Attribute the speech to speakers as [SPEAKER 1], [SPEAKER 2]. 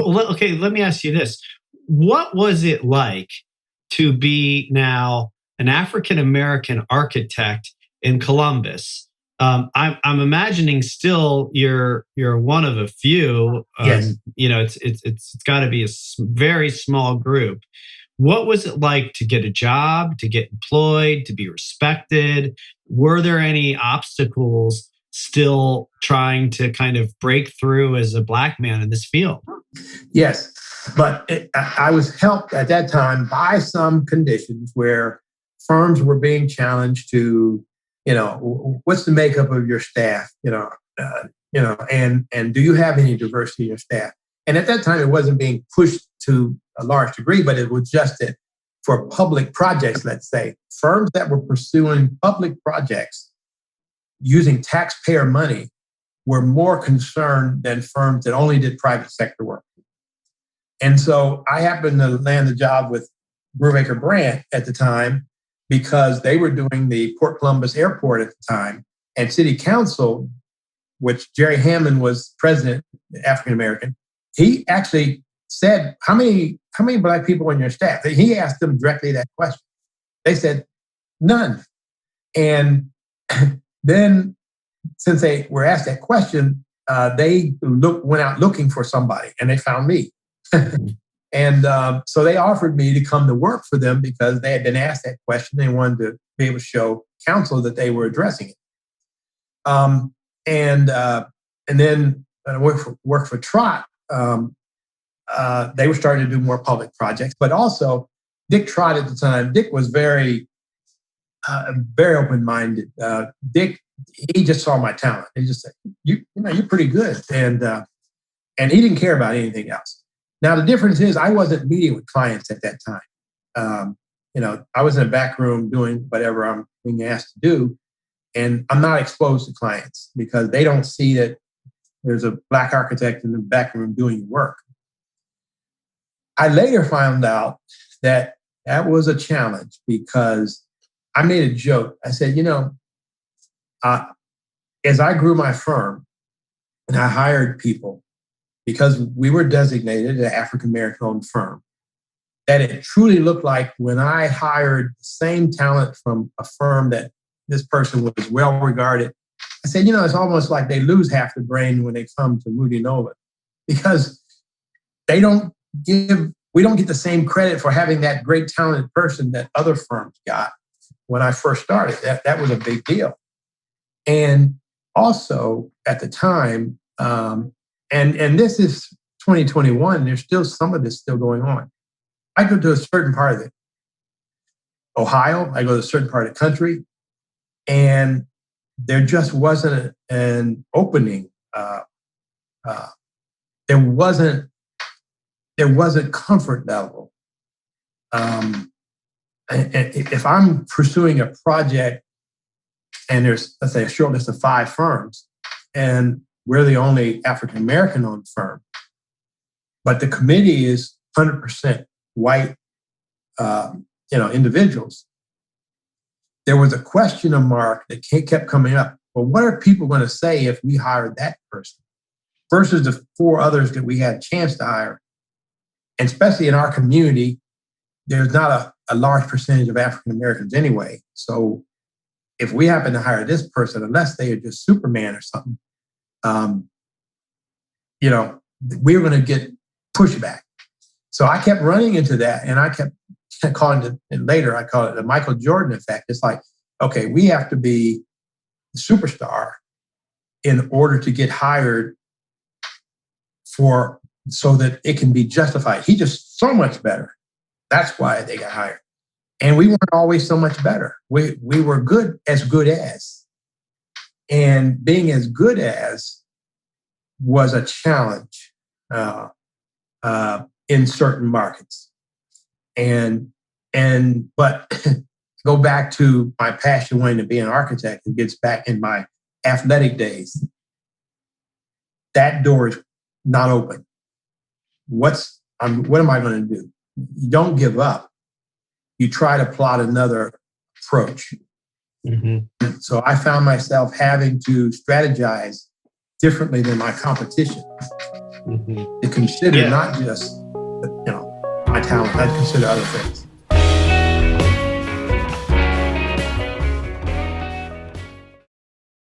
[SPEAKER 1] Okay, let me ask you this. What was it like to be now an African American architect in Columbus? I'm imagining still you're one of a few.
[SPEAKER 2] Yes.
[SPEAKER 1] It's got to be a very small group. What was it like to get a job, to get employed, to be respected? Were there any obstacles still trying to kind of break through as a Black man in this field?
[SPEAKER 2] Yes, but I was helped at that time by some conditions where firms were being challenged to, what's the makeup of your staff, and do you have any diversity in your staff? And at that time, it wasn't being pushed to a large degree, but it was just that for public projects, let's say, firms that were pursuing public projects using taxpayer money were more concerned than firms that only did private sector work. And so I happened to land the job with Brubaker Brandt at the time because they were doing the Port Columbus Airport at the time, and City Council, which Jerry Hammond was president, African American, he actually said, how many Black people in your staff? He asked them directly that question. They said, none. And then, since they were asked that question, they went out looking for somebody, and they found me. And so they offered me to come to work for them because they had been asked that question. They wanted to be able to show council that they were addressing it. And then when I worked for Trott, they were starting to do more public projects. But also, Dick Trott at the time, Dick was very open-minded. Dick, he just saw my talent. He just said, "You're pretty good," and he didn't care about anything else. Now the difference is, I wasn't meeting with clients at that time. I was in a back room doing whatever I'm being asked to do, and I'm not exposed to clients because they don't see that there's a Black architect in the back room doing work. I later found out that was a challenge because I made a joke. I said, as I grew my firm and I hired people, because we were designated an African American owned firm, that it truly looked like when I hired the same talent from a firm that this person was well regarded. I said, it's almost like they lose half the brain when they come to Moody Nolan because we don't get the same credit for having that great talented person that other firms got. When I first started, that was a big deal. And also at the time, and this is 2021, there's still some of this still going on. I go to a certain part of Ohio, I go to a certain part of the country, and there just wasn't an opening. There wasn't comfort level. And if I'm pursuing a project and there's, let's say, a short list of 5 firms, and we're the only African American owned firm, but the committee is 100% white, individuals. There was a question mark that kept coming up. Well, what are people going to say if we hired that person versus the 4 others that we had a chance to hire? And especially in our community, there's not a large percentage of African Americans anyway. So if we happen to hire this person, unless they are just Superman or something, we're going to get pushback. So I kept running into that, and I kept calling it, and later I call it the Michael Jordan effect. It's like, okay, we have to be the superstar in order to get hired so that it can be justified. He's just so much better. That's why they got hired. And we weren't always so much better. We were good as. And being as good as was a challenge in certain markets. But go back to my passion wanting to be an architect, it gets back in my athletic days. That door is not open. What am I going to do? You don't give up. You try to plot another approach. Mm-hmm. So I found myself having to strategize differently than my competition.
[SPEAKER 1] Mhm.
[SPEAKER 2] to consider
[SPEAKER 1] Yeah.
[SPEAKER 2] not just, my talent, I'd consider other things.